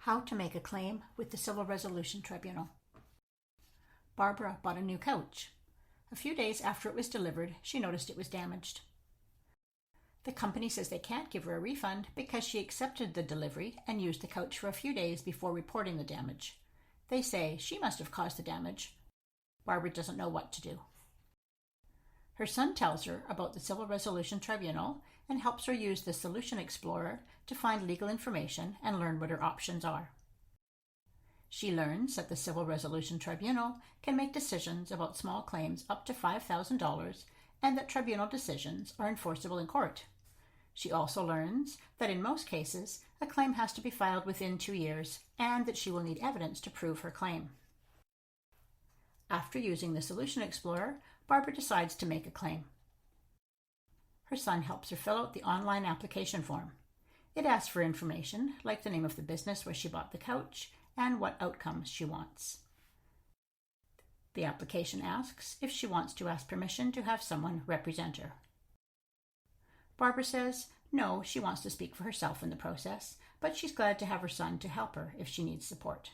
How to make a claim with the Civil Resolution Tribunal. Barbara bought a new couch. A few days after it was delivered, she noticed it was damaged. The company says they can't give her a refund because she accepted the delivery and used the couch for a few days before reporting the damage. They say she must have caused the damage. Barbara doesn't know what to do. Her son tells her about the Civil Resolution Tribunal and helps her use the Solution Explorer to find legal information and learn what her options are. She learns that the Civil Resolution Tribunal can make decisions about small claims up to $5,000 and that tribunal decisions are enforceable in court. She also learns that in most cases, a claim has to be filed within 2 years and that she will need evidence to prove her claim. After using the Solution Explorer, Barbara decides to make a claim. Her son helps her fill out the online application form. It asks for information like the name of the business where she bought the couch and what outcomes she wants. The application asks if she wants to ask permission to have someone represent her. Barbara says no, she wants to speak for herself in the process, but she's glad to have her son to help her if she needs support.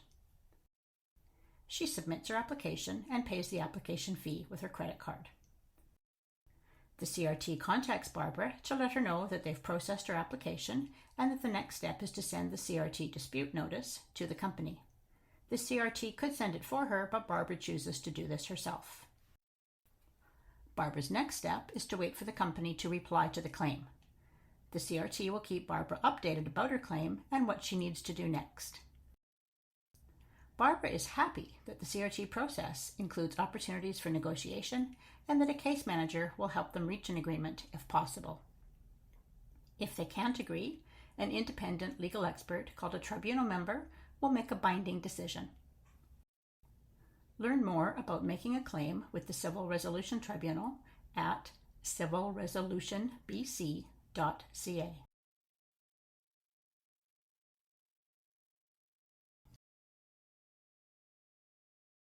She submits her application and pays the application fee with her credit card. The CRT contacts Barbara to let her know that they've processed her application and that the next step is to send the CRT dispute notice to the company. The CRT could send it for her, but Barbara chooses to do this herself. Barbara's next step is to wait for the company to reply to the claim. The CRT will keep Barbara updated about her claim and what she needs to do next. Barbara is happy that the CRT process includes opportunities for negotiation and that a case manager will help them reach an agreement if possible. If they can't agree, an independent legal expert called a tribunal member will make a binding decision. Learn more about making a claim with the Civil Resolution Tribunal at civilresolutionbc.ca.